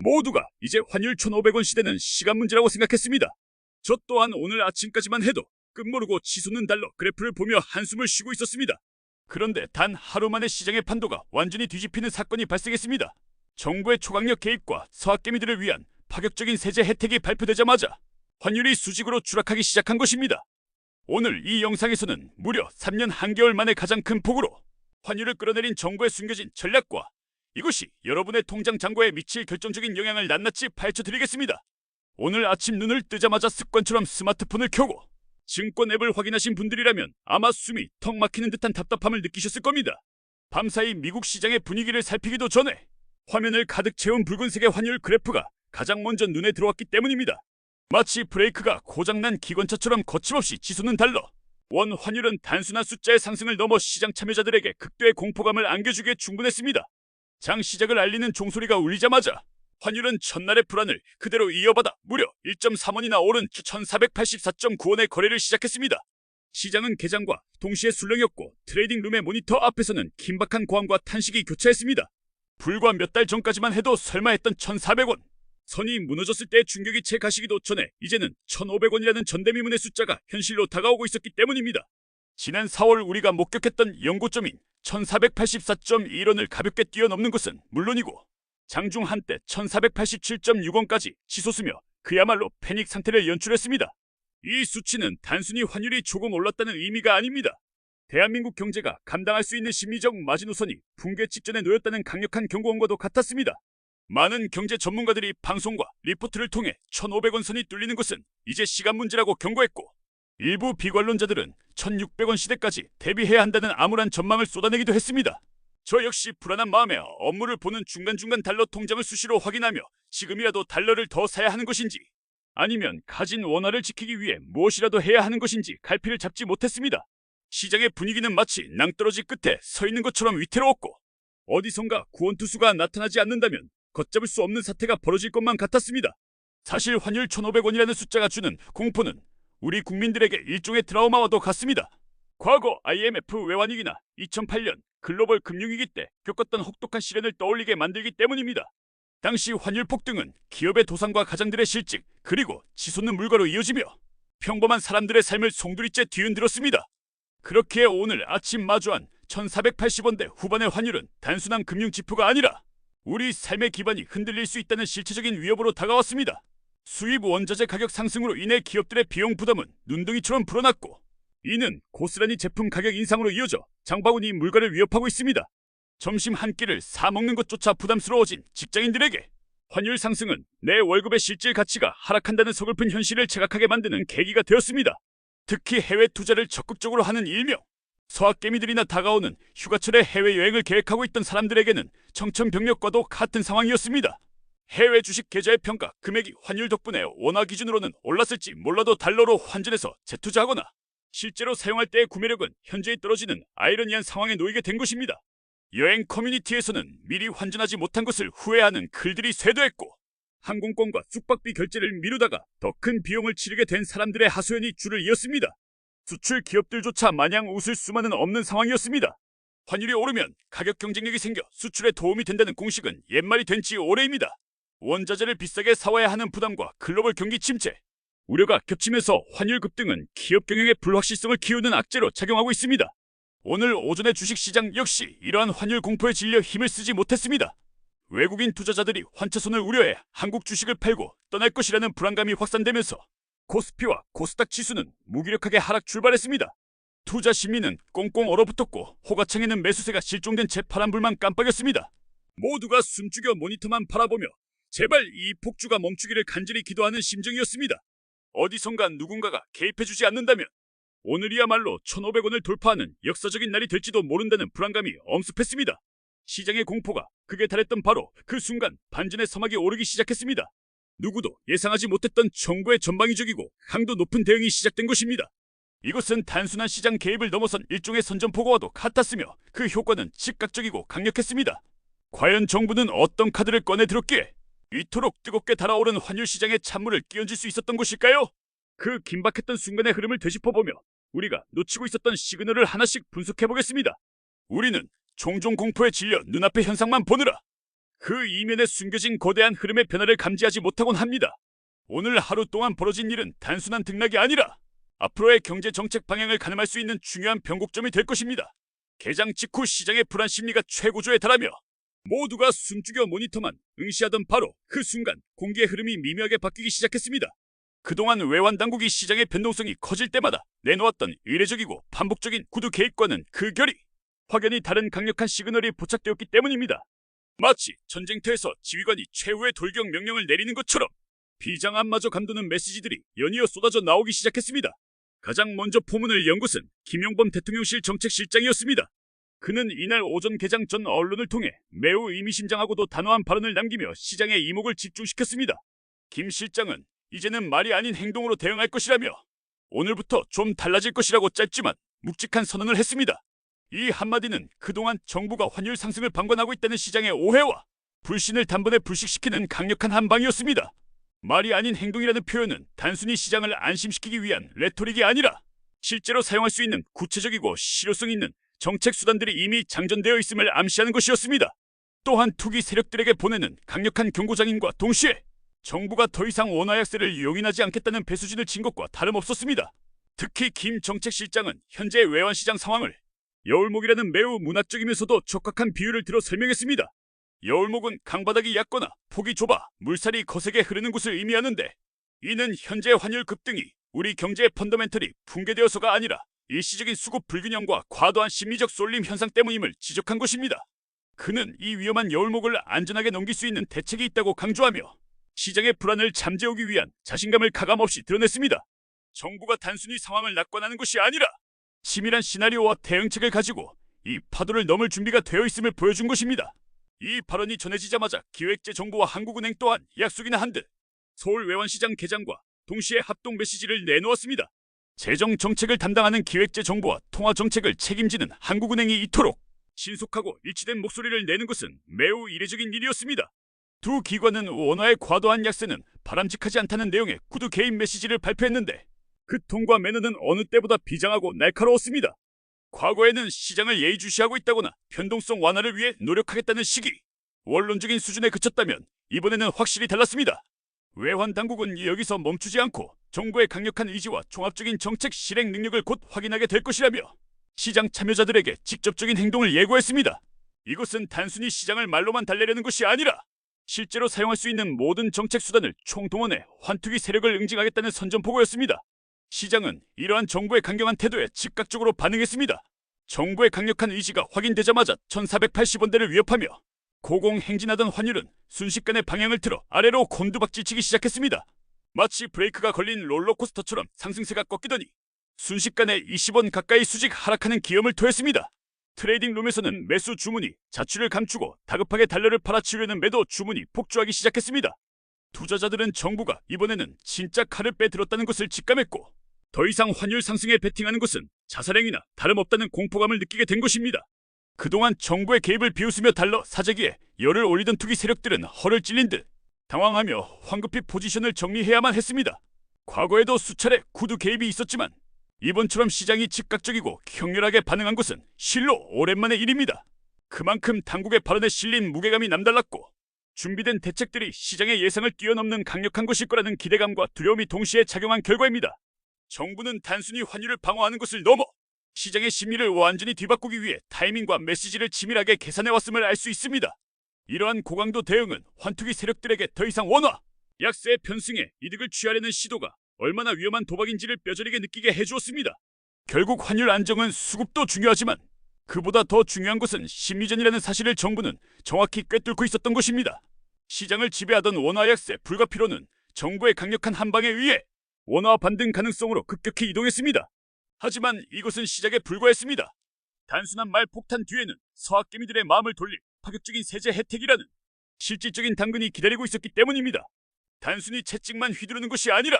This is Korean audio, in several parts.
모두가 이제 환율 1,500원 시대는 시간 문제라고 생각했습니다. 저 또한 오늘 아침까지만 해도 끝모르고 치솟는 달러 그래프를 보며 한숨을 쉬고 있었습니다. 그런데 단 하루 만에 시장의 판도가 완전히 뒤집히는 사건이 발생했습니다. 정부의 초강력 개입과 서학개미들을 위한 파격적인 세제 혜택이 발표되자마자 환율이 수직으로 추락하기 시작한 것입니다. 오늘 이 영상에서는 무려 3년 한개월 만에 가장 큰 폭으로 환율을 끌어내린 정부의 숨겨진 전략과 이것이 여러분의 통장 잔고에 미칠 결정적인 영향을 낱낱이 파헤쳐드리겠습니다. 오늘 아침 눈을 뜨자마자 습관처럼 스마트폰을 켜고 증권 앱을 확인하신 분들이라면 아마 숨이 턱 막히는 듯한 답답함을 느끼셨을 겁니다. 밤사이 미국 시장의 분위기를 살피기도 전에 화면을 가득 채운 붉은색의 환율 그래프가 가장 먼저 눈에 들어왔기 때문입니다. 마치 브레이크가 고장난 기관차처럼 거침없이 치솟는 달러. 원 환율은 단순한 숫자의 상승을 넘어 시장 참여자들에게 극도의 공포감을 안겨주기에 충분했습니다. 장 시작을 알리는 종소리가 울리자마자 환율은 첫날의 불안을 그대로 이어받아 무려 1.3원이나 오른 1,484.9원의 거래를 시작했습니다. 시장은 개장과 동시에 술렁였고 트레이딩 룸의 모니터 앞에서는 긴박한 고함과 탄식이 교차했습니다. 불과 몇 달 전까지만 해도 설마 했던 1,400원. 선이 무너졌을 때의 충격이 채 가시기도 전에 이제는 1,500원이라는 전대미문의 숫자가 현실로 다가오고 있었기 때문입니다. 지난 4월 우리가 목격했던 연고점인 1,484.1원을 가볍게 뛰어넘는 것은 물론이고 장중 한때 1,487.6원까지 치솟으며 그야말로 패닉 상태를 연출했습니다. 이 수치는 단순히 환율이 조금 올랐다는 의미가 아닙니다. 대한민국 경제가 감당할 수 있는 심리적 마지노선이 붕괴 직전에 놓였다는 강력한 경고음과도 같았습니다. 많은 경제 전문가들이 방송과 리포트를 통해 1,500원 선이 뚫리는 것은 이제 시간 문제라고 경고했고 일부 비관론자들은 1,600원 시대까지 대비해야 한다는 암울한 전망을 쏟아내기도 했습니다. 저 역시 불안한 마음에 업무를 보는 중간중간 달러 통장을 수시로 확인하며 지금이라도 달러를 더 사야 하는 것인지 아니면 가진 원화를 지키기 위해 무엇이라도 해야 하는 것인지 갈피를 잡지 못했습니다. 시장의 분위기는 마치 낭떠러지 끝에 서 있는 것처럼 위태로웠고 어디선가 구원투수가 나타나지 않는다면 걷잡을 수 없는 사태가 벌어질 것만 같았습니다. 사실 환율 1,500원이라는 숫자가 주는 공포는 우리 국민들에게 일종의 트라우마와도 같습니다. 과거 IMF 외환위기나 2008년 글로벌 금융위기 때 겪었던 혹독한 시련을 떠올리게 만들기 때문입니다. 당시 환율 폭등은 기업의 도산과 가장들의 실직 그리고 치솟는 물가로 이어지며 평범한 사람들의 삶을 송두리째 뒤흔들었습니다. 그렇기에 오늘 아침 마주한 1,480원대 후반의 환율은 단순한 금융지표가 아니라 우리 삶의 기반이 흔들릴 수 있다는 실체적인 위협으로 다가왔습니다. 수입 원자재 가격 상승으로 인해 기업들의 비용 부담은 눈덩이처럼 불어났고 이는 고스란히 제품 가격 인상으로 이어져 장바구니 물가를 위협하고 있습니다. 점심 한 끼를 사 먹는 것조차 부담스러워진 직장인들에게 환율 상승은 내 월급의 실질 가치가 하락한다는 서글픈 현실을 자각하게 만드는 계기가 되었습니다. 특히 해외 투자를 적극적으로 하는 일명 서학개미들이나 다가오는 휴가철에 해외여행을 계획하고 있던 사람들에게는 청천벽력과도 같은 상황이었습니다. 해외 주식 계좌의 평가 금액이 환율 덕분에 원화 기준으로는 올랐을지 몰라도 달러로 환전해서 재투자하거나 실제로 사용할 때의 구매력은 현저히 떨어지는 아이러니한 상황에 놓이게 된 것입니다. 여행 커뮤니티에서는 미리 환전하지 못한 것을 후회하는 글들이 쇄도했고 항공권과 숙박비 결제를 미루다가 더 큰 비용을 치르게 된 사람들의 하소연이 줄을 이었습니다. 수출 기업들조차 마냥 웃을 수만은 없는 상황이었습니다. 환율이 오르면 가격 경쟁력이 생겨 수출에 도움이 된다는 공식은 옛말이 된 지 오래입니다. 원자재를 비싸게 사와야 하는 부담과 글로벌 경기 침체, 우려가 겹치면서 환율 급등은 기업 경영의 불확실성을 키우는 악재로 작용하고 있습니다. 오늘 오전의 주식시장 역시 이러한 환율 공포에 질려 힘을 쓰지 못했습니다. 외국인 투자자들이 환차손을 우려해 한국 주식을 팔고 떠날 것이라는 불안감이 확산되면서 코스피와 코스닥 지수는 무기력하게 하락 출발했습니다. 투자 심리는 꽁꽁 얼어붙었고 호가창에는 매수세가 실종된 채 파란불만 깜빡였습니다. 모두가 숨죽여 모니터만 바라보며 제발 이 폭주가 멈추기를 간절히 기도하는 심정이었습니다. 어디선가 누군가가 개입해주지 않는다면 오늘이야말로 1,500원을 돌파하는 역사적인 날이 될지도 모른다는 불안감이 엄습했습니다. 시장의 공포가 극에 달했던 바로 그 순간 반전의 서막이 오르기 시작했습니다. 누구도 예상하지 못했던 정부의 전방위적이고 강도 높은 대응이 시작된 것입니다. 이것은 단순한 시장 개입을 넘어선 일종의 선전포고와도 같았으며 그 효과는 즉각적이고 강력했습니다. 과연 정부는 어떤 카드를 꺼내 들었기에 이토록 뜨겁게 달아오른 환율 시장의 찬물을 끼얹을 수 있었던 것일까요? 그 긴박했던 순간의 흐름을 되짚어보며 우리가 놓치고 있었던 시그널을 하나씩 분석해보겠습니다. 우리는 종종 공포에 질려 눈앞의 현상만 보느라 그 이면에 숨겨진 거대한 흐름의 변화를 감지하지 못하곤 합니다. 오늘 하루 동안 벌어진 일은 단순한 등락이 아니라 앞으로의 경제 정책 방향을 가늠할 수 있는 중요한 변곡점이 될 것입니다. 개장 직후 시장의 불안 심리가 최고조에 달하며 모두가 숨죽여 모니터만 응시하던 바로 그 순간 공기의 흐름이 미묘하게 바뀌기 시작했습니다. 그동안 외환 당국이 시장의 변동성이 커질 때마다 내놓았던 의례적이고 반복적인 구두 개입과는 그 결이 확연히 다른 강력한 시그널이 포착되었기 때문입니다. 마치 전쟁터에서 지휘관이 최후의 돌격 명령을 내리는 것처럼 비장함마저 감도는 메시지들이 연이어 쏟아져 나오기 시작했습니다. 가장 먼저 포문을 연 것은 김용범 대통령실 정책실장이었습니다. 그는 이날 오전 개장 전 언론을 통해 매우 의미심장하고도 단호한 발언을 남기며 시장의 이목을 집중시켰습니다. 김 실장은 이제는 말이 아닌 행동으로 대응할 것이라며 오늘부터 좀 달라질 것이라고 짧지만 묵직한 선언을 했습니다. 이 한마디는 그동안 정부가 환율 상승을 방관하고 있다는 시장의 오해와 불신을 단번에 불식시키는 강력한 한방이었습니다. 말이 아닌 행동이라는 표현은 단순히 시장을 안심시키기 위한 레토릭이 아니라 실제로 사용할 수 있는 구체적이고 실효성 있는 정책 수단들이 이미 장전되어 있음을 암시하는 것이었습니다. 또한 투기 세력들에게 보내는 강력한 경고장인과 동시에 정부가 더 이상 원화 약세를 용인하지 않겠다는 배수진을 친 것과 다름없었습니다. 특히 김 정책실장은 현재 외환시장 상황을 여울목이라는 매우 문학적이면서도 적확한 비유를 들어 설명했습니다. 여울목은 강바닥이 얕거나 폭이 좁아 물살이 거세게 흐르는 곳을 의미하는데 이는 현재 환율 급등이 우리 경제의 펀더멘털이 붕괴되어서가 아니라 일시적인 수급 불균형과 과도한 심리적 쏠림 현상 때문임을 지적한 것입니다. 그는 이 위험한 여울목을 안전하게 넘길 수 있는 대책이 있다고 강조하며 시장의 불안을 잠재우기 위한 자신감을 가감없이 드러냈습니다. 정부가 단순히 상황을 낙관하는 것이 아니라 치밀한 시나리오와 대응책을 가지고 이 파도를 넘을 준비가 되어 있음을 보여준 것입니다. 이 발언이 전해지자마자 기획재정부와 한국은행 또한 약속이나 한 듯 서울 외환시장 개장과 동시에 합동 메시지를 내놓았습니다. 재정정책을 담당하는 기획재정부와 통화정책을 책임지는 한국은행이 이토록 신속하고 일치된 목소리를 내는 것은 매우 이례적인 일이었습니다. 두 기관은 원화의 과도한 약세는 바람직하지 않다는 내용의 구두 개입 메시지를 발표했는데 그 톤과 매너는 어느 때보다 비장하고 날카로웠습니다. 과거에는 시장을 예의주시하고 있다거나 변동성 완화를 위해 노력하겠다는 시기, 원론적인 수준에 그쳤다면 이번에는 확실히 달랐습니다. 외환 당국은 여기서 멈추지 않고 정부의 강력한 의지와 종합적인 정책 실행 능력을 곧 확인하게 될 것이라며 시장 참여자들에게 직접적인 행동을 예고했습니다. 이것은 단순히 시장을 말로만 달래려는 것이 아니라 실제로 사용할 수 있는 모든 정책 수단을 총동원해 환투기 세력을 응징하겠다는 선전포고였습니다. 시장은 이러한 정부의 강경한 태도에 즉각적으로 반응했습니다. 정부의 강력한 의지가 확인되자마자 1480원대를 위협하며 고공행진하던 환율은 순식간에 방향을 틀어 아래로 곤두박질치기 시작했습니다. 마치 브레이크가 걸린 롤러코스터처럼 상승세가 꺾이더니 순식간에 20원 가까이 수직 하락하는 기염을 토했습니다. 트레이딩룸에서는 매수 주문이 자취를 감추고 다급하게 달러를 팔아치우려는 매도 주문이 폭주하기 시작했습니다. 투자자들은 정부가 이번에는 진짜 칼을 빼들었다는 것을 직감했고 더 이상 환율 상승에 베팅하는 것은 자살행위나 다름없다는 공포감을 느끼게 된 것입니다. 그동안 정부의 개입을 비웃으며 달러 사재기에 열을 올리던 투기 세력들은 허를 찔린 듯 당황하며 황급히 포지션을 정리해야만 했습니다. 과거에도 수차례 구두 개입이 있었지만 이번처럼 시장이 즉각적이고 격렬하게 반응한 것은 실로 오랜만의 일입니다. 그만큼 당국의 발언에 실린 무게감이 남달랐고 준비된 대책들이 시장의 예상을 뛰어넘는 강력한 것일 거라는 기대감과 두려움이 동시에 작용한 결과입니다. 정부는 단순히 환율을 방어하는 것을 넘어 시장의 심리를 완전히 뒤바꾸기 위해 타이밍과 메시지를 치밀하게 계산해왔음을 알 수 있습니다. 이러한 고강도 대응은 환투기 세력들에게 더 이상 원화, 약세의 편승에 이득을 취하려는 시도가 얼마나 위험한 도박인지를 뼈저리게 느끼게 해주었습니다. 결국 환율 안정은 수급도 중요하지만 그보다 더 중요한 것은 심리전이라는 사실을 정부는 정확히 꿰뚫고 있었던 것입니다. 시장을 지배하던 원화 약세 불가피로는 정부의 강력한 한방에 의해 원화 반등 가능성으로 급격히 이동했습니다. 하지만 이것은 시작에 불과했습니다. 단순한 말 폭탄 뒤에는 서학개미들의 마음을 돌릴 파격적인 세제 혜택이라는 실질적인 당근이 기다리고 있었기 때문입니다. 단순히 채찍만 휘두르는 것이 아니라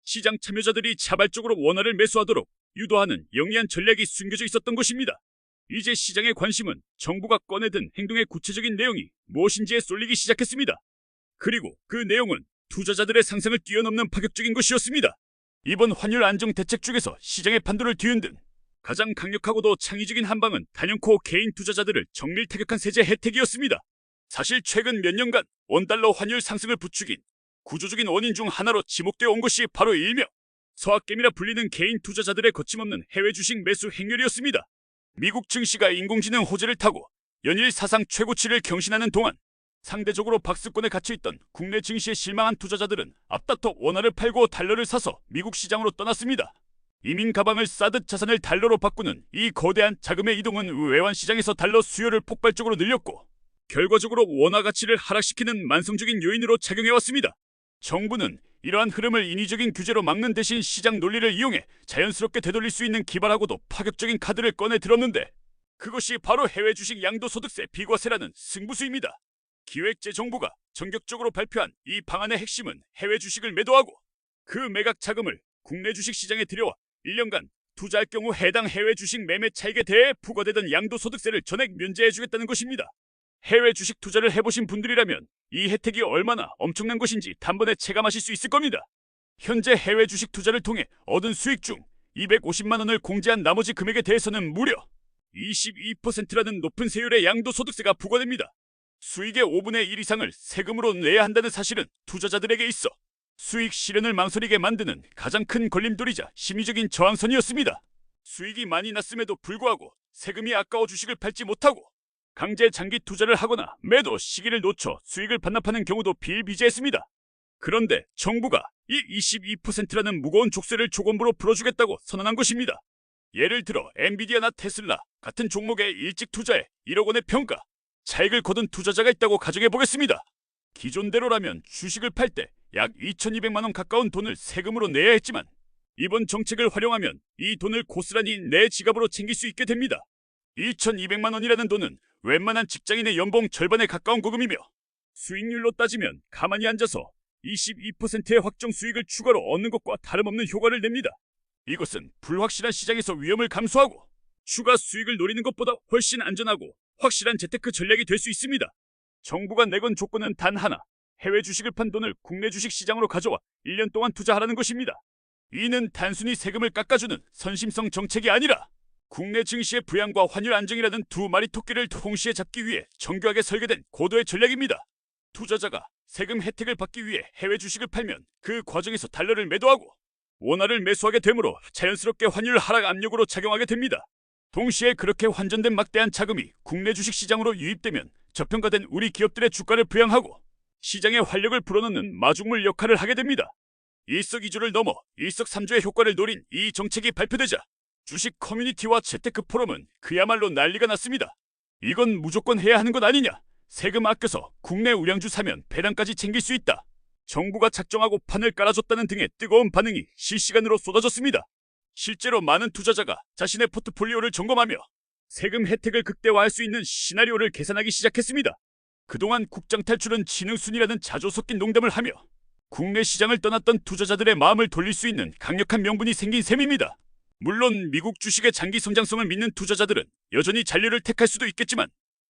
시장 참여자들이 자발적으로 원화를 매수하도록 유도하는 영리한 전략이 숨겨져 있었던 것입니다. 이제 시장의 관심은 정부가 꺼내든 행동의 구체적인 내용이 무엇인지에 쏠리기 시작했습니다. 그리고 그 내용은 투자자들의 상상을 뛰어넘는 파격적인 것이었습니다. 이번 환율 안정 대책 중에서 시장의 판도를 뒤흔든 가장 강력하고도 창의적인 한방은 단연코 개인 투자자들을 정밀 타격한 세제 혜택이었습니다. 사실 최근 몇 년간 원달러 환율 상승을 부추긴 구조적인 원인 중 하나로 지목되어 온 것이 바로 일명 서학개미라 불리는 개인 투자자들의 거침없는 해외 주식 매수 행렬이었습니다. 미국 증시가 인공지능 호재를 타고 연일 사상 최고치를 경신하는 동안 상대적으로 박스권에 갇혀있던 국내 증시에 실망한 투자자들은 앞다퉈 원화를 팔고 달러를 사서 미국 시장으로 떠났습니다. 이민 가방을 싸듯 자산을 달러로 바꾸는 이 거대한 자금의 이동은 외환 시장에서 달러 수요를 폭발적으로 늘렸고 결과적으로 원화 가치를 하락시키는 만성적인 요인으로 작용해왔습니다. 정부는 이러한 흐름을 인위적인 규제로 막는 대신 시장 논리를 이용해 자연스럽게 되돌릴 수 있는 기발하고도 파격적인 카드를 꺼내 들었는데 그것이 바로 해외 주식 양도소득세 비과세라는 승부수입니다. 기획재정부가 전격적으로 발표한 이 방안의 핵심은 해외 주식을 매도하고 그 매각 자금을 국내 주식 시장에 들여와 1년간 투자할 경우 해당 해외 주식 매매 차익에 대해 부과되던 양도소득세를 전액 면제해주겠다는 것입니다. 해외 주식 투자를 해보신 분들이라면 이 혜택이 얼마나 엄청난 것인지 단번에 체감하실 수 있을 겁니다. 현재 해외 주식 투자를 통해 얻은 수익 중 250만 원을 공제한 나머지 금액에 대해서는 무려 22%라는 높은 세율의 양도소득세가 부과됩니다. 수익의 5분의 1 이상을 세금으로 내야 한다는 사실은 투자자들에게 있어 수익 실현을 망설이게 만드는 가장 큰 걸림돌이자 심리적인 저항선이었습니다. 수익이 많이 났음에도 불구하고 세금이 아까워 주식을 팔지 못하고 강제 장기 투자를 하거나 매도 시기를 놓쳐 수익을 반납하는 경우도 비일비재했습니다. 그런데 정부가 이 22%라는 무거운 족쇄를 조건부로 풀어주겠다고 선언한 것입니다. 예를 들어 엔비디아나 테슬라 같은 종목에 일찍 투자해 1억 원의 평가, 차익을 거둔 투자자가 있다고 가정해보겠습니다. 기존대로라면 주식을 팔 때 약 2,200만 원 가까운 돈을 세금으로 내야 했지만 이번 정책을 활용하면 이 돈을 고스란히 내 지갑으로 챙길 수 있게 됩니다. 2,200만 원이라는 돈은 웬만한 직장인의 연봉 절반에 가까운 거금이며 수익률로 따지면 가만히 앉아서 22%의 확정 수익을 추가로 얻는 것과 다름없는 효과를 냅니다. 이것은 불확실한 시장에서 위험을 감수하고 추가 수익을 노리는 것보다 훨씬 안전하고 확실한 재테크 전략이 될 수 있습니다. 정부가 내건 조건은 단 하나, 해외 주식을 판 돈을 국내 주식 시장으로 가져와 1년 동안 투자하라는 것입니다. 이는 단순히 세금을 깎아주는 선심성 정책이 아니라 국내 증시의 부양과 환율 안정이라는 두 마리 토끼를 동시에 잡기 위해 정교하게 설계된 고도의 전략입니다. 투자자가 세금 혜택을 받기 위해 해외 주식을 팔면 그 과정에서 달러를 매도하고 원화를 매수하게 되므로 자연스럽게 환율 하락 압력으로 작용하게 됩니다. 동시에 그렇게 환전된 막대한 자금이 국내 주식 시장으로 유입되면 저평가된 우리 기업들의 주가를 부양하고 시장의 활력을 불어넣는 마중물 역할을 하게 됩니다. 일석이조를 넘어 일석삼조의 효과를 노린 이 정책이 발표되자 주식 커뮤니티와 재테크 포럼은 그야말로 난리가 났습니다. 이건 무조건 해야 하는 것 아니냐? 세금 아껴서 국내 우량주 사면 배당까지 챙길 수 있다. 정부가 작정하고 판을 깔아줬다는 등의 뜨거운 반응이 실시간으로 쏟아졌습니다. 실제로 많은 투자자가 자신의 포트폴리오를 점검하며 세금 혜택을 극대화할 수 있는 시나리오를 계산하기 시작했습니다. 그동안 국장 탈출은 지능순이라는 자조 섞인 농담을 하며 국내 시장을 떠났던 투자자들의 마음을 돌릴 수 있는 강력한 명분이 생긴 셈입니다. 물론 미국 주식의 장기 성장성을 믿는 투자자들은 여전히 잔류를 택할 수도 있겠지만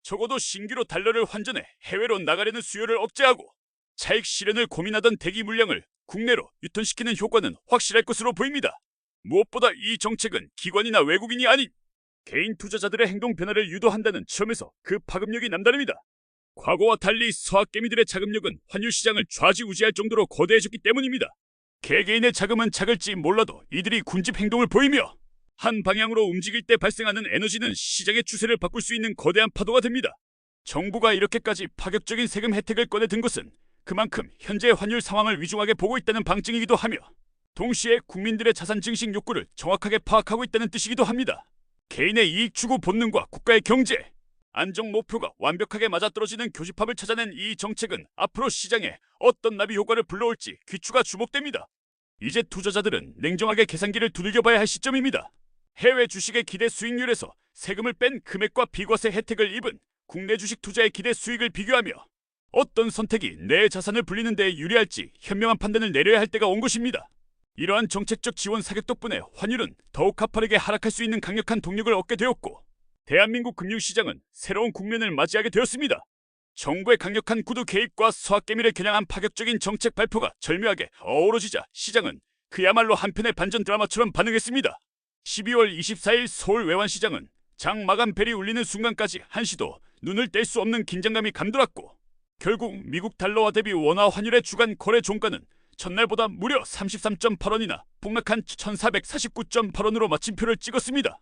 적어도 신규로 달러를 환전해 해외로 나가려는 수요를 억제하고 차익 실현을 고민하던 대기 물량을 국내로 유턴시키는 효과는 확실할 것으로 보입니다. 무엇보다 이 정책은 기관이나 외국인이 아닌 개인 투자자들의 행동 변화를 유도한다는 점에서 그 파급력이 남다릅니다. 과거와 달리 서학개미들의 자금력은 환율 시장을 좌지우지할 정도로 거대해졌기 때문입니다. 개개인의 자금은 작을지 몰라도 이들이 군집 행동을 보이며 한 방향으로 움직일 때 발생하는 에너지는 시장의 추세를 바꿀 수 있는 거대한 파도가 됩니다. 정부가 이렇게까지 파격적인 세금 혜택을 꺼내든 것은 그만큼 현재 환율 상황을 위중하게 보고 있다는 방증이기도 하며 동시에 국민들의 자산 증식 욕구를 정확하게 파악하고 있다는 뜻이기도 합니다. 개인의 이익 추구 본능과 국가의 경제, 안정 목표가 완벽하게 맞아떨어지는 교집합을 찾아낸 이 정책은 앞으로 시장에 어떤 나비 효과를 불러올지 귀추가 주목됩니다. 이제 투자자들은 냉정하게 계산기를 두들겨봐야 할 시점입니다. 해외 주식의 기대 수익률에서 세금을 뺀 금액과 비과세 혜택을 입은 국내 주식 투자의 기대 수익을 비교하며 어떤 선택이 내 자산을 불리는 데 유리할지 현명한 판단을 내려야 할 때가 온 것입니다. 이러한 정책적 지원 사격 덕분에 환율은 더욱 가파르게 하락할 수 있는 강력한 동력을 얻게 되었고 대한민국 금융시장은 새로운 국면을 맞이하게 되었습니다. 정부의 강력한 구두 개입과 서학개미를 겨냥한 파격적인 정책 발표가 절묘하게 어우러지자 시장은 그야말로 한편의 반전 드라마처럼 반응했습니다. 12월 24일 서울 외환시장은 장 마감 벨이 울리는 순간까지 한시도 눈을 뗄 수 없는 긴장감이 감돌았고 결국 미국 달러와 대비 원화 환율의 주간 거래 종가는 전날보다 무려 33.8원이나 폭락한 1449.8원으로 마침표를 찍었습니다.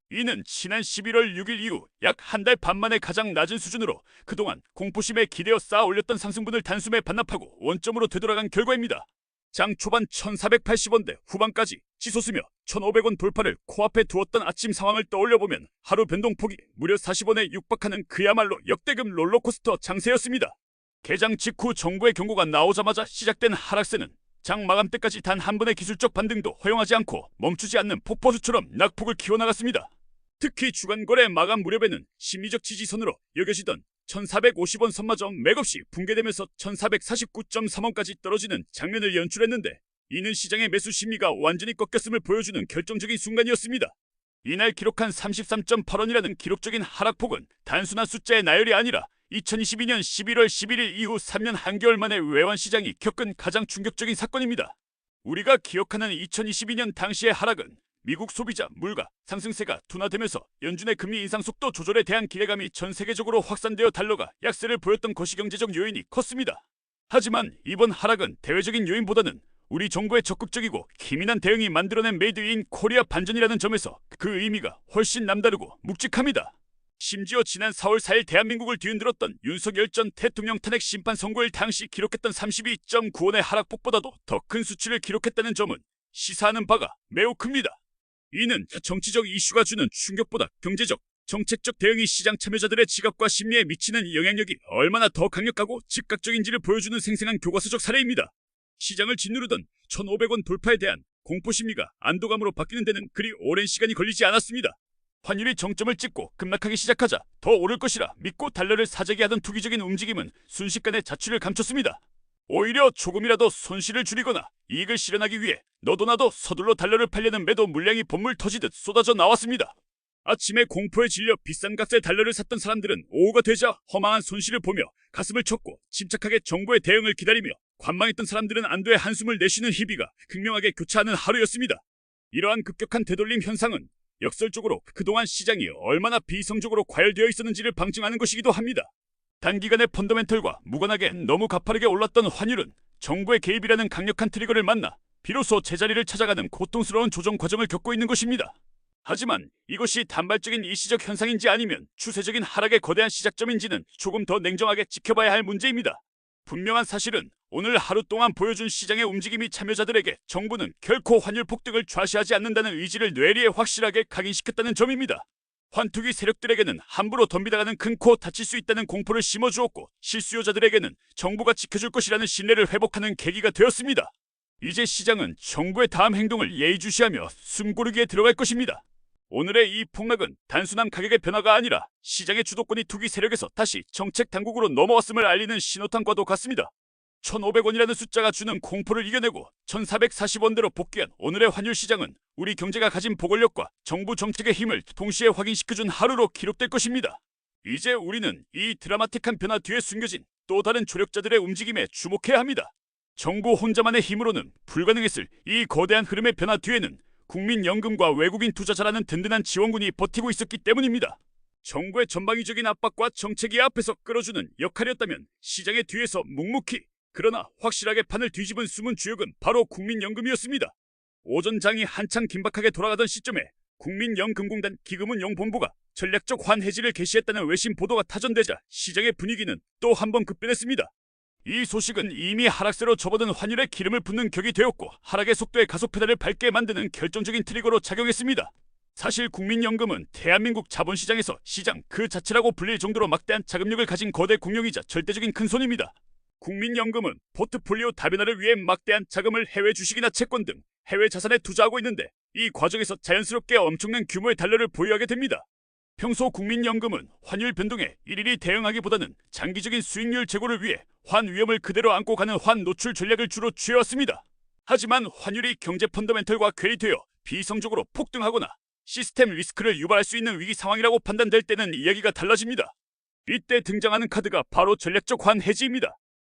이는 지난 11월 6일 이후 약 한 달 반 만에 가장 낮은 수준으로 그동안 공포심에 기대어 쌓아 올렸던 상승분을 단숨에 반납하고 원점으로 되돌아간 결과입니다. 장 초반 1480원대 후반까지 치솟으며 1500원 돌파를 코앞에 두었던 아침 상황을 떠올려보면 하루 변동폭이 무려 40원에 육박하는 그야말로 역대급 롤러코스터 장세였습니다. 개장 직후 정부의 경고가 나오자마자 시작된 하락세는 장 마감 때까지 단 한 번의 기술적 반등도 허용하지 않고 멈추지 않는 폭포수처럼 낙폭을 키워나갔습니다. 특히 주간 거래 마감 무렵에는 심리적 지지선으로 여겨지던 1450원 선마저 맥없이 붕괴되면서 1449.3원까지 떨어지는 장면을 연출했는데 이는 시장의 매수 심리가 완전히 꺾였음을 보여주는 결정적인 순간이었습니다. 이날 기록한 33.8원이라는 기록적인 하락폭은 단순한 숫자의 나열이 아니라 2022년 11월 11일 이후 3년 한개월 만에 외환시장이 겪은 가장 충격적인 사건입니다. 우리가 기억하는 2022년 당시의 하락은 미국 소비자 물가 상승세가 둔화되면서 연준의 금리 인상 속도 조절에 대한 기대감이 전 세계적으로 확산되어 달러가 약세를 보였던 것이 경제적 요인이 컸습니다. 하지만 이번 하락은 대외적인 요인보다는 우리 정부의 적극적이고 기민한 대응이 만들어낸 메이드 인 코리아 반전이라는 점에서 그 의미가 훨씬 남다르고 묵직합니다. 심지어 지난 4월 4일 대한민국을 뒤흔들었던 윤석열 전 대통령 탄핵 심판 선고일 당시 기록했던 32.9원의 하락폭보다도 더 큰 수치를 기록했다는 점은 시사하는 바가 매우 큽니다. 이는 정치적 이슈가 주는 충격보다 경제적, 정책적 대응이 시장 참여자들의 지갑과 심리에 미치는 영향력이 얼마나 더 강력하고 즉각적인지를 보여주는 생생한 교과서적 사례입니다. 시장을 짓누르던 1,500원 돌파에 대한 공포심리가 안도감으로 바뀌는 데는 그리 오랜 시간이 걸리지 않았습니다. 환율이 정점을 찍고 급락하기 시작하자 더 오를 것이라 믿고 달러를 사재기 하던 투기적인 움직임은 순식간에 자취를 감췄습니다. 오히려 조금이라도 손실을 줄이거나 이익을 실현하기 위해 너도 나도 서둘러 달러를 팔려는 매도 물량이 본물 터지듯 쏟아져 나왔습니다. 아침에 공포에 질려 비싼 값의 달러를 샀던 사람들은 오후가 되자 허망한 손실을 보며 가슴을 쳤고 침착하게 정부의 대응을 기다리며 관망했던 사람들은 안도의 한숨을 내쉬는 희비가 극명하게 교차하는 하루였습니다. 이러한 급격한 되돌림 현상은 역설적으로 그동안 시장이 얼마나 비이성적으로 과열되어 있었는지를 방증하는 것이기도 합니다. 단기간의 펀더멘털과 무관하게 너무 가파르게 올랐던 환율은 정부의 개입이라는 강력한 트리거를 만나 비로소 제자리를 찾아가는 고통스러운 조정 과정을 겪고 있는 것입니다. 하지만 이것이 단발적인 일시적 현상인지 아니면 추세적인 하락의 거대한 시작점인지는 조금 더 냉정하게 지켜봐야 할 문제입니다. 분명한 사실은 오늘 하루 동안 보여준 시장의 움직임이 참여자들에게 정부는 결코 환율 폭등을 좌시하지 않는다는 의지를 뇌리에 확실하게 각인시켰다는 점입니다. 환투기 세력들에게는 함부로 덤비다가는 큰 코 다칠 수 있다는 공포를 심어주었고 실수요자들에게는 정부가 지켜줄 것이라는 신뢰를 회복하는 계기가 되었습니다. 이제 시장은 정부의 다음 행동을 예의주시하며 숨고르기에 들어갈 것입니다. 오늘의 이 폭락은 단순한 가격의 변화가 아니라 시장의 주도권이 투기 세력에서 다시 정책 당국으로 넘어왔음을 알리는 신호탄과도 같습니다. 1,500원이라는 숫자가 주는 공포를 이겨내고 1,440원대로 복귀한 오늘의 환율 시장은 우리 경제가 가진 보궐력과 정부 정책의 힘을 동시에 확인시켜준 하루로 기록될 것입니다. 이제 우리는 이 드라마틱한 변화 뒤에 숨겨진 또 다른 조력자들의 움직임에 주목해야 합니다. 정부 혼자만의 힘으로는 불가능했을 이 거대한 흐름의 변화 뒤에는 국민연금과 외국인 투자자라는 든든한 지원군이 버티고 있었기 때문입니다. 정부의 전방위적인 압박과 정책이 앞에서 끌어주는 역할이었다면 시장의 뒤에서 묵묵히 그러나 확실하게 판을 뒤집은 숨은 주역은 바로 국민연금이었습니다. 오전장이 한창 긴박하게 돌아가던 시점에 국민연금공단 기금운용본부가 전략적 환해지를 개시했다는 외신 보도가 타전되자 시장의 분위기는 또 한 번 급변했습니다. 이 소식은 이미 하락세로 접어든 환율에 기름을 붓는 격이 되었고 하락의 속도에 가속 페달을 밟게 만드는 결정적인 트리거로 작용했습니다. 사실 국민연금은 대한민국 자본시장에서 시장 그 자체라고 불릴 정도로 막대한 자금력을 가진 거대 공룡이자 절대적인 큰손입니다. 국민연금은 포트폴리오 다변화를 위해 막대한 자금을 해외 주식이나 채권 등 해외 자산에 투자하고 있는데 이 과정에서 자연스럽게 엄청난 규모의 달러를 보유하게 됩니다. 평소 국민연금은 환율 변동에 일일이 대응하기보다는 장기적인 수익률 제고를 위해 환 위험을 그대로 안고 가는 환 노출 전략을 주로 취해왔습니다. 하지만 환율이 경제 펀더멘털과 괴리되어 비이성적으로 폭등하거나 시스템 리스크를 유발할 수 있는 위기 상황이라고 판단될 때는 이야기가 달라집니다. 이때 등장하는 카드가 바로 전략적 환 해지입니다.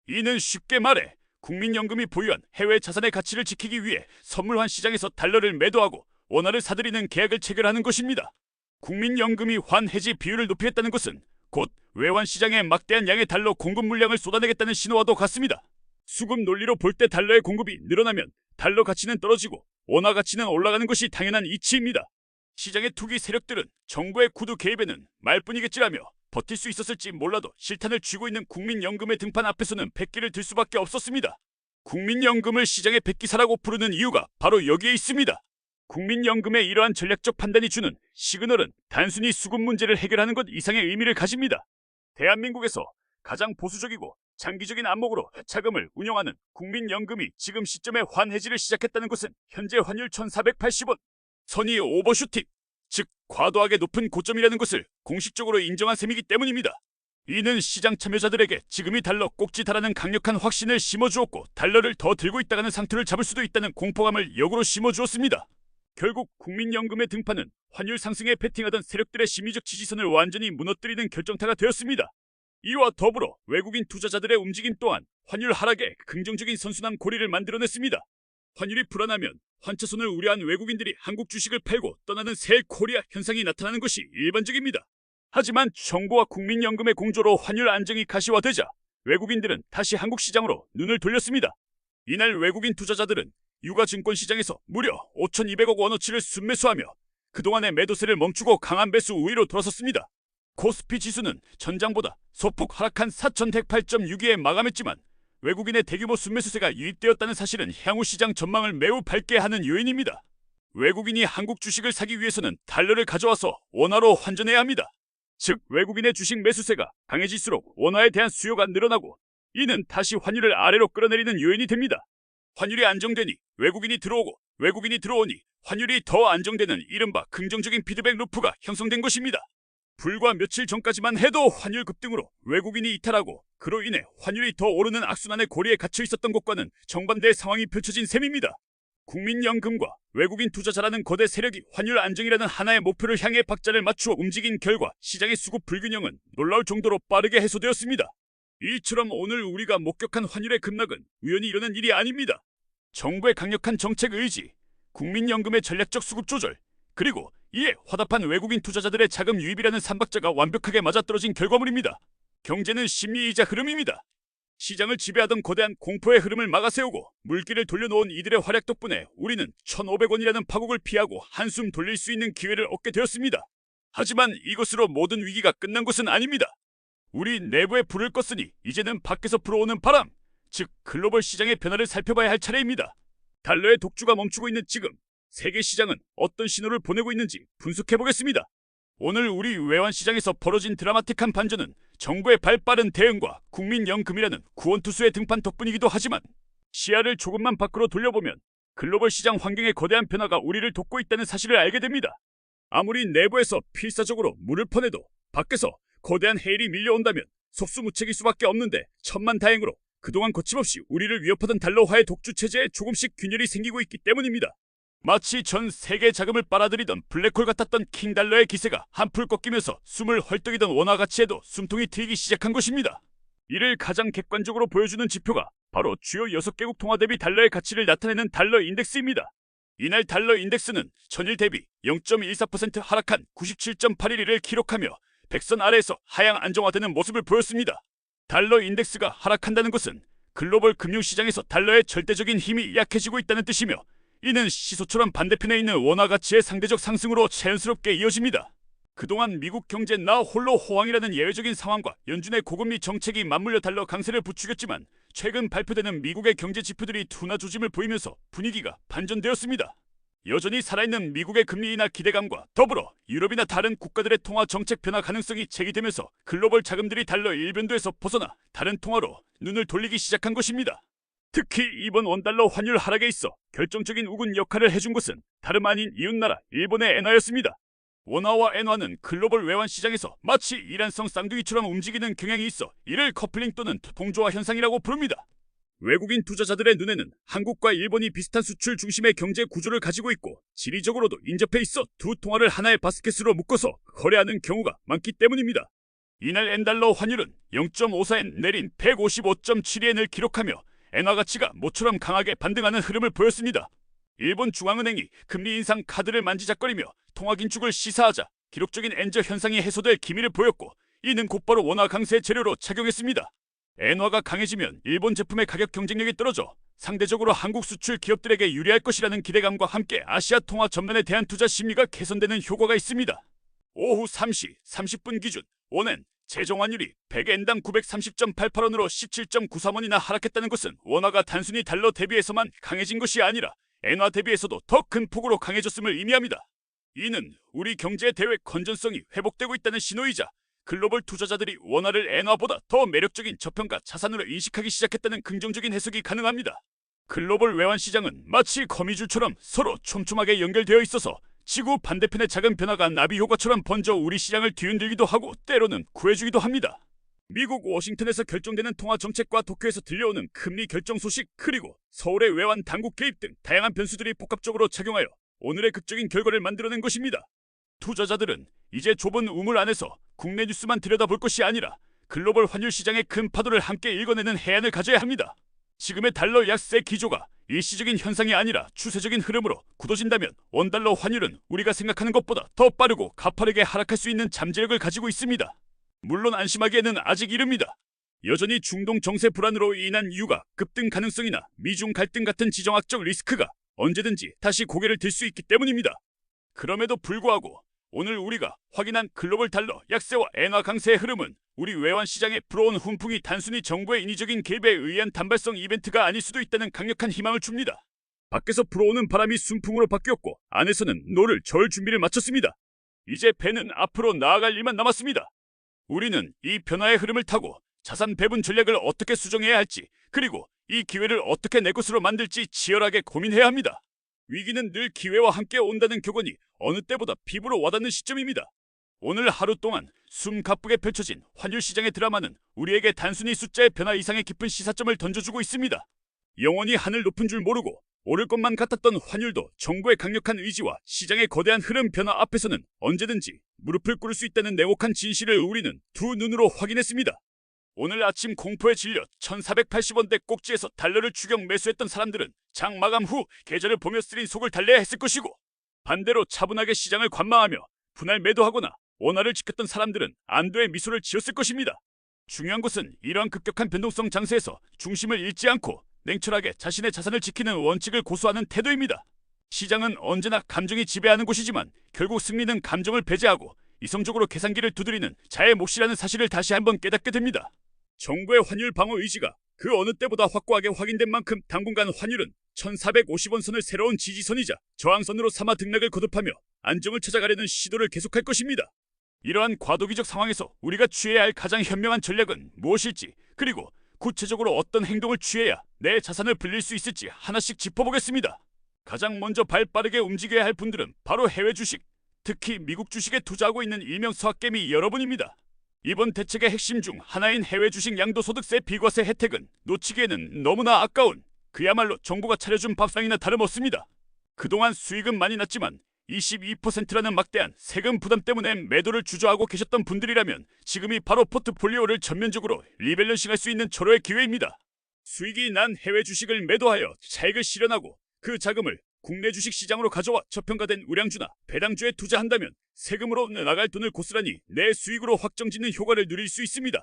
이는 쉽게 말해 국민연금이 보유한 해외 자산의 가치를 지키기 위해 선물환 시장에서 달러를 매도하고 원화를 사들이는 계약을 체결하는 것입니다. 국민연금이 환해지 비율을 높이겠다는 것은 곧 외환시장에 막대한 양의 달러 공급 물량을 쏟아내겠다는 신호와도 같습니다. 수급 논리로 볼 때 달러의 공급이 늘어나면 달러 가치는 떨어지고 원화 가치는 올라가는 것이 당연한 이치입니다. 시장의 투기 세력들은 정부의 구두 개입에는 말뿐이겠지라며 버틸 수 있었을지 몰라도 실탄을 쥐고 있는 국민연금의 등판 앞에서는 백기를 들 수밖에 없었습니다. 국민연금을 시장의 백기사라고 부르는 이유가 바로 여기에 있습니다. 국민연금의 이러한 전략적 판단이 주는 시그널은 단순히 수급 문제를 해결하는 것 이상의 의미를 가집니다. 대한민국에서 가장 보수적이고 장기적인 안목으로 자금을 운영하는 국민연금이 지금 시점에 환해지를 시작했다는 것은 현재 환율 1,480원 선이 오버슈팅, 즉 과도하게 높은 고점이라는 것을 공식적으로 인정한 셈이기 때문입니다. 이는 시장 참여자들에게 지금이 달러 꼭지다라는 강력한 확신을 심어주었고 달러를 더 들고 있다가는 상투를 잡을 수도 있다는 공포감을 역으로 심어주었습니다. 결국 국민연금의 등판은 환율 상승에 베팅하던 세력들의 심리적 지지선을 완전히 무너뜨리는 결정타가 되었습니다. 이와 더불어 외국인 투자자들의 움직임 또한 환율 하락에 긍정적인 선순환 고리를 만들어냈습니다. 환율이 불안하면 환차손을 우려한 외국인들이 한국 주식을 팔고 떠나는 셀 코리아 현상이 나타나는 것이 일반적입니다. 하지만 정부와 국민연금의 공조로 환율 안정이 가시화되자 외국인들은 다시 한국 시장으로 눈을 돌렸습니다. 이날 외국인 투자자들은 유가 증권 시장에서 무려 5,200억 원어치를 순매수하며 그동안의 매도세를 멈추고 강한 매수 우위로 돌아섰습니다. 코스피 지수는 전장보다 소폭 하락한 4,108.62에 마감했지만 외국인의 대규모 순매수세가 유입되었다는 사실은 향후 시장 전망을 매우 밝게 하는 요인입니다. 외국인이 한국 주식을 사기 위해서는 달러를 가져와서 원화로 환전해야 합니다. 즉 외국인의 주식 매수세가 강해질수록 원화에 대한 수요가 늘어나고 이는 다시 환율을 아래로 끌어내리는 요인이 됩니다. 환율이 안정되니 외국인이 들어오고 외국인이 들어오니 환율이 더 안정되는 이른바 긍정적인 피드백 루프가 형성된 것입니다. 불과 며칠 전까지만 해도 환율 급등으로 외국인이 이탈하고 그로 인해 환율이 더 오르는 악순환의 고리에 갇혀 있었던 것과는 정반대의 상황이 펼쳐진 셈입니다. 국민연금과 외국인 투자자라는 거대 세력이 환율 안정이라는 하나의 목표를 향해 박자를 맞추어 움직인 결과 시장의 수급 불균형은 놀라울 정도로 빠르게 해소되었습니다. 이처럼 오늘 우리가 목격한 환율의 급락은 우연히 일어난 일이 아닙니다. 정부의 강력한 정책 의지, 국민연금의 전략적 수급 조절, 그리고 이에 화답한 외국인 투자자들의 자금 유입이라는 삼박자가 완벽하게 맞아떨어진 결과물입니다. 경제는 심리이자 흐름입니다. 시장을 지배하던 거대한 공포의 흐름을 막아세우고 물기를 돌려놓은 이들의 활약 덕분에 우리는 1,500원이라는 파국을 피하고 한숨 돌릴 수 있는 기회를 얻게 되었습니다. 하지만 이것으로 모든 위기가 끝난 것은 아닙니다. 우리 내부에 불을 껐으니 이제는 밖에서 불어오는 바람, 즉 글로벌 시장의 변화를 살펴봐야 할 차례입니다. 달러의 독주가 멈추고 있는 지금 세계 시장은 어떤 신호를 보내고 있는지 분석해보겠습니다. 오늘 우리 외환시장에서 벌어진 드라마틱한 반전은 정부의 발빠른 대응과 국민연금이라는 구원투수의 등판 덕분이기도 하지만 시야를 조금만 밖으로 돌려보면 글로벌 시장 환경의 거대한 변화가 우리를 돕고 있다는 사실을 알게 됩니다. 아무리 내부에서 필사적으로 물을 퍼내도 밖에서 거대한 해일이 밀려온다면 속수무책일 수밖에 없는데 천만다행으로 그동안 거침없이 우리를 위협하던 달러화의 독주 체제에 조금씩 균열이 생기고 있기 때문입니다. 마치 전 세계 자금을 빨아들이던 블랙홀 같았던 킹달러의 기세가 한풀 꺾이면서 숨을 헐떡이던 원화 가치에도 숨통이 트이기 시작한 것입니다. 이를 가장 객관적으로 보여주는 지표가 바로 주요 6개국 통화 대비 달러의 가치를 나타내는 달러 인덱스입니다. 이날 달러 인덱스는 전일 대비 0.14% 하락한 97.81을 기록하며 백선 아래에서 하향 안정화되는 모습을 보였습니다. 달러 인덱스가 하락한다는 것은 글로벌 금융시장에서 달러의 절대적인 힘이 약해지고 있다는 뜻이며 이는 시소처럼 반대편에 있는 원화 가치의 상대적 상승으로 자연스럽게 이어집니다. 그동안 미국 경제 나 홀로 호황이라는 예외적인 상황과 연준의 고금리 정책이 맞물려 달러 강세를 부추겼지만 최근 발표되는 미국의 경제 지표들이 둔화 조짐을 보이면서 분위기가 반전되었습니다. 여전히 살아있는 미국의 금리 인하 기대감과 더불어 유럽이나 다른 국가들의 통화 정책 변화 가능성이 제기되면서 글로벌 자금들이 달러 일변도에서 벗어나 다른 통화로 눈을 돌리기 시작한 것입니다. 특히 이번 원달러 환율 하락에 있어 결정적인 우군 역할을 해준 것은 다름 아닌 이웃나라 일본의 엔화였습니다. 원화와 엔화는 글로벌 외환 시장에서 마치 이란성 쌍둥이처럼 움직이는 경향이 있어 이를 커플링 또는 동조화 현상이라고 부릅니다. 외국인 투자자들의 눈에는 한국과 일본이 비슷한 수출 중심의 경제 구조를 가지고 있고 지리적으로도 인접해 있어 두 통화를 하나의 바스켓으로 묶어서 거래하는 경우가 많기 때문입니다. 이날 엔달러 환율은 0.54엔 내린 155.72엔을 기록하며 엔화 가치가 모처럼 강하게 반등하는 흐름을 보였습니다. 일본 중앙은행이 금리 인상 카드를 만지작거리며 통화 긴축을 시사하자 기록적인 엔저 현상이 해소될 기미를 보였고 이는 곧바로 원화 강세 재료로 작용했습니다. 엔화가 강해지면 일본 제품의 가격 경쟁력이 떨어져 상대적으로 한국 수출 기업들에게 유리할 것이라는 기대감과 함께 아시아 통화 전면에 대한 투자 심리가 개선되는 효과가 있습니다. 오후 3시 30분 기준 원엔 최종 환율이 100엔당 930.88원으로 17.93원이나 하락했다는 것은 원화가 단순히 달러 대비해서만 강해진 것이 아니라 엔화 대비해서도 더 큰 폭으로 강해졌음을 의미합니다. 이는 우리 경제의 대외 건전성이 회복되고 있다는 신호이자 글로벌 투자자들이 원화를 엔화보다 더 매력적인 저평가 자산으로 인식하기 시작했다는 긍정적인 해석이 가능합니다. 글로벌 외환 시장은 마치 거미줄처럼 서로 촘촘하게 연결되어 있어서 지구 반대편의 작은 변화가 나비 효과처럼 번져 우리 시장을 뒤흔들기도 하고 때로는 구해주기도 합니다. 미국 워싱턴에서 결정되는 통화 정책과 도쿄에서 들려오는 금리 결정 소식 그리고 서울의 외환 당국 개입 등 다양한 변수들이 복합적으로 작용하여 오늘의 극적인 결과를 만들어낸 것입니다. 투자자들은 이제 좁은 우물 안에서 국내 뉴스만 들여다볼 것이 아니라 글로벌 환율 시장의 큰 파도를 함께 읽어내는 해안을 가져야 합니다. 지금의 달러 약세 기조가 일시적인 현상이 아니라 추세적인 흐름으로 굳어진다면 원달러 환율은 우리가 생각하는 것보다 더 빠르고 가파르게 하락할 수 있는 잠재력을 가지고 있습니다. 물론 안심하기에는 아직 이릅니다. 여전히 중동 정세 불안으로 인한 유가 급등 가능성이나 미중 갈등 같은 지정학적 리스크가 언제든지 다시 고개를 들 수 있기 때문입니다. 그럼에도 불구하고 오늘 우리가 확인한 글로벌 달러 약세와 엔화 강세의 흐름은 우리 외환 시장에 불어온 훈풍이 단순히 정부의 인위적인 개입에 의한 단발성 이벤트가 아닐 수도 있다는 강력한 희망을 줍니다. 밖에서 불어오는 바람이 순풍으로 바뀌었고 안에서는 노를 저을 준비를 마쳤습니다. 이제 배는 앞으로 나아갈 일만 남았습니다. 우리는 이 변화의 흐름을 타고 자산 배분 전략을 어떻게 수정해야 할지 그리고 이 기회를 어떻게 내 것으로 만들지 치열하게 고민해야 합니다. 위기는 늘 기회와 함께 온다는 격언이 어느 때보다 피부로 와닿는 시점입니다. 오늘 하루 동안 숨가쁘게 펼쳐진 환율 시장의 드라마는 우리에게 단순히 숫자의 변화 이상의 깊은 시사점을 던져주고 있습니다. 영원히 하늘 높은 줄 모르고 오를 것만 같았던 환율도 정부의 강력한 의지와 시장의 거대한 흐름 변화 앞에서는 언제든지 무릎을 꿇을 수 있다는 냉혹한 진실을 우리는 두 눈으로 확인했습니다. 오늘 아침 공포에 질려 1480원대 꼭지에서 달러를 추격 매수했던 사람들은 장 마감 후 계좌를 보며 쓰린 속을 달래야 했을 것이고 반대로 차분하게 시장을 관망하며 분할 매도하거나 원화를 지켰던 사람들은 안도의 미소를 지었을 것입니다. 중요한 것은 이러한 급격한 변동성 장세에서 중심을 잃지 않고 냉철하게 자신의 자산을 지키는 원칙을 고수하는 태도입니다. 시장은 언제나 감정이 지배하는 곳이지만 결국 승리는 감정을 배제하고 이성적으로 계산기를 두드리는 자의 몫이라는 사실을 다시 한번 깨닫게 됩니다. 정부의 환율 방어 의지가 그 어느 때보다 확고하게 확인된 만큼 당분간 환율은 1450원 선을 새로운 지지선이자 저항선으로 삼아 등락을 거듭하며 안정을 찾아가려는 시도를 계속할 것입니다. 이러한 과도기적 상황에서 우리가 취해야 할 가장 현명한 전략은 무엇일지 그리고 구체적으로 어떤 행동을 취해야 내 자산을 불릴 수 있을지 하나씩 짚어보겠습니다. 가장 먼저 발 빠르게 움직여야 할 분들은 바로 해외 주식, 특히 미국 주식에 투자하고 있는 일명 서학개미 여러분입니다. 이번 대책의 핵심 중 하나인 해외 주식 양도소득세 비과세 혜택은 놓치기에는 너무나 아까운 그야말로 정부가 차려준 밥상이나 다름없습니다. 그동안 수익은 많이 났지만 22%라는 막대한 세금 부담 때문에 매도를 주저하고 계셨던 분들이라면 지금이 바로 포트폴리오를 전면적으로 리밸런싱할 수 있는 절호의 기회입니다. 수익이 난 해외 주식을 매도하여 차익을 실현하고 그 자금을 국내 주식 시장으로 가져와 저평가된 우량주나 배당주에 투자한다면 세금으로 나갈 돈을 고스란히 내 수익으로 확정짓는 효과를 누릴 수 있습니다.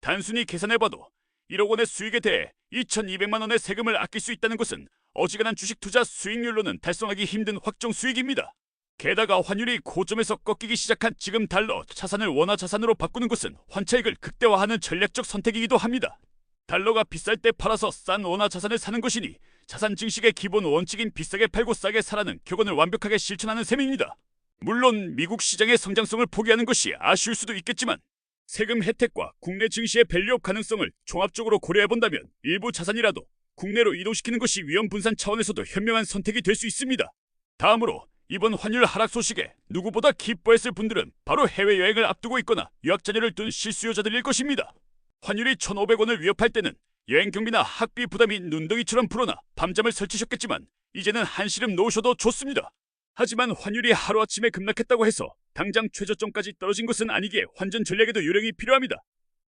단순히 계산해봐도 1억 원의 수익에 대해 2,200만 원의 세금을 아낄 수 있다는 것은 어지간한 주식 투자 수익률로는 달성하기 힘든 확정 수익입니다. 게다가 환율이 고점에서 꺾이기 시작한 지금 달러 자산을 원화 자산으로 바꾸는 것은 환차익을 극대화하는 전략적 선택이기도 합니다. 달러가 비쌀 때 팔아서 싼 원화 자산을 사는 것이니 자산 증식의 기본 원칙인 비싸게 팔고 싸게 사라는 격언을 완벽하게 실천하는 셈입니다. 물론 미국 시장의 성장성을 포기하는 것이 아쉬울 수도 있겠지만 세금 혜택과 국내 증시의 밸류업 가능성을 종합적으로 고려해본다면 일부 자산이라도 국내로 이동시키는 것이 위험 분산 차원에서도 현명한 선택이 될 수 있습니다. 다음으로 이번 환율 하락 소식에 누구보다 기뻐했을 분들은 바로 해외여행을 앞두고 있거나 유학 자녀를 둔 실수요자들일 것입니다. 환율이 1,500원을 위협할 때는 여행 경비나 학비 부담이 눈덩이처럼 불어나 밤잠을 설치셨겠지만 이제는 한시름 놓으셔도 좋습니다. 하지만 환율이 하루아침에 급락했다고 해서 당장 최저점까지 떨어진 것은 아니기에 환전 전략에도 요령이 필요합니다.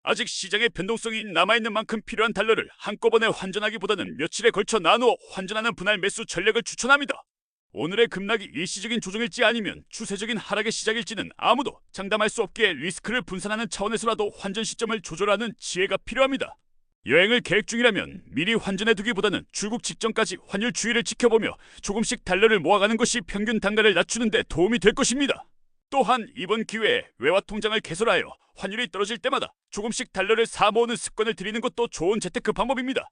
아직 시장의 변동성이 남아있는 만큼 필요한 달러를 한꺼번에 환전하기보다는 며칠에 걸쳐 나누어 환전하는 분할 매수 전략을 추천합니다. 오늘의 급락이 일시적인 조정일지 아니면 추세적인 하락의 시작일지는 아무도 장담할 수 없기에 리스크를 분산하는 차원에서라도 환전 시점을 조절하는 지혜가 필요합니다. 여행을 계획 중이라면 미리 환전해두기보다는 출국 직전까지 환율 추이를 지켜보며 조금씩 달러를 모아가는 것이 평균 단가를 낮추는 데 도움이 될 것입니다. 또한 이번 기회에 외화 통장을 개설하여 환율이 떨어질 때마다 조금씩 달러를 사모으는 습관을 들이는 것도 좋은 재테크 방법입니다.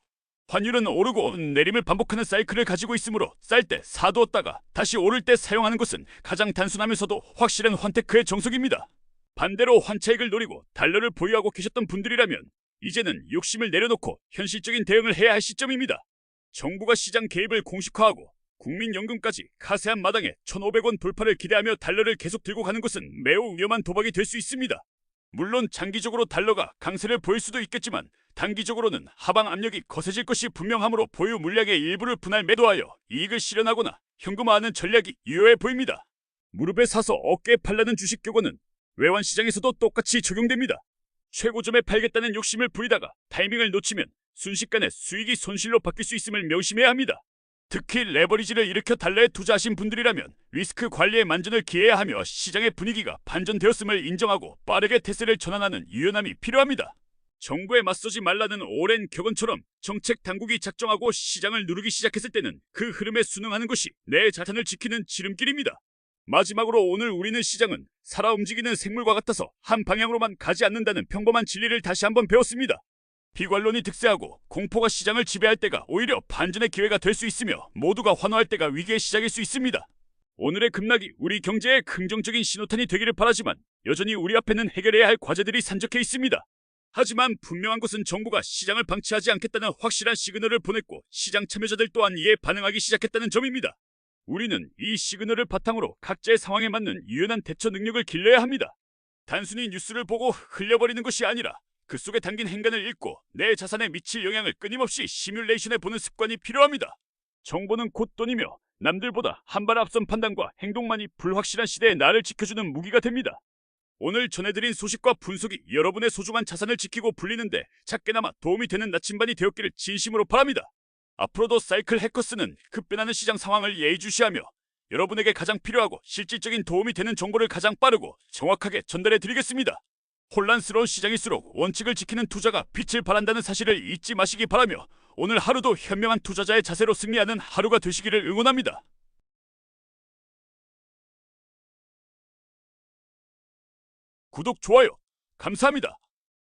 환율은 오르고 내림을 반복하는 사이클을 가지고 있으므로 쌀 때 사두었다가 다시 오를 때 사용하는 것은 가장 단순하면서도 확실한 환테크의 정석입니다. 반대로 환차익을 노리고 달러를 보유하고 계셨던 분들이라면 이제는 욕심을 내려놓고 현실적인 대응을 해야 할 시점입니다. 정부가 시장 개입을 공식화하고 국민연금까지 카세한 마당에 1,500원 돌파를 기대하며 달러를 계속 들고 가는 것은 매우 위험한 도박이 될 수 있습니다. 물론 장기적으로 달러가 강세를 보일 수도 있겠지만 단기적으로는 하방 압력이 거세질 것이 분명하므로 보유 물량의 일부를 분할 매도하여 이익을 실현하거나 현금화하는 전략이 유효해 보입니다. 무릎에 사서 어깨에 팔라는 주식 교권은 외환 시장에서도 똑같이 적용됩니다. 최고점에 팔겠다는 욕심을 부리다가 타이밍을 놓치면 순식간에 수익이 손실로 바뀔 수 있음을 명심해야 합니다. 특히 레버리지를 일으켜 달러에 투자하신 분들이라면 리스크 관리에 만전을 기해야 하며 시장의 분위기가 반전되었음을 인정하고 빠르게 태세를 전환하는 유연함이 필요합니다. 정부에 맞서지 말라는 오랜 격언처럼 정책 당국이 작정하고 시장을 누르기 시작했을 때는 그 흐름에 순응하는 것이 내 자산을 지키는 지름길입니다. 마지막으로 오늘 우리는 시장은 살아 움직이는 생물과 같아서 한 방향으로만 가지 않는다는 평범한 진리를 다시 한번 배웠습니다. 비관론이 득세하고 공포가 시장을 지배할 때가 오히려 반전의 기회가 될 수 있으며 모두가 환호할 때가 위기의 시작일 수 있습니다. 오늘의 급락이 우리 경제에 긍정적인 신호탄이 되기를 바라지만 여전히 우리 앞에는 해결해야 할 과제들이 산적해 있습니다. 하지만 분명한 것은 정부가 시장을 방치하지 않겠다는 확실한 시그널을 보냈고 시장 참여자들 또한 이에 반응하기 시작했다는 점입니다. 우리는 이 시그널을 바탕으로 각자의 상황에 맞는 유연한 대처 능력을 길러야 합니다. 단순히 뉴스를 보고 흘려버리는 것이 아니라 그 속에 담긴 행간을 읽고 내 자산에 미칠 영향을 끊임없이 시뮬레이션해보는 습관이 필요합니다. 정보는 곧 돈이며 남들보다 한 발 앞선 판단과 행동만이 불확실한 시대에 나를 지켜주는 무기가 됩니다. 오늘 전해드린 소식과 분석이 여러분의 소중한 자산을 지키고 불리는데 작게나마 도움이 되는 나침반이 되었기를 진심으로 바랍니다. 앞으로도 사이클 해커스는 급변하는 시장 상황을 예의주시하며 여러분에게 가장 필요하고 실질적인 도움이 되는 정보를 가장 빠르고 정확하게 전달해 드리겠습니다. 혼란스러운 시장일수록 원칙을 지키는 투자가 빛을 발한다는 사실을 잊지 마시기 바라며 오늘 하루도 현명한 투자자의 자세로 승리하는 하루가 되시기를 응원합니다. 구독, 좋아요 감사합니다.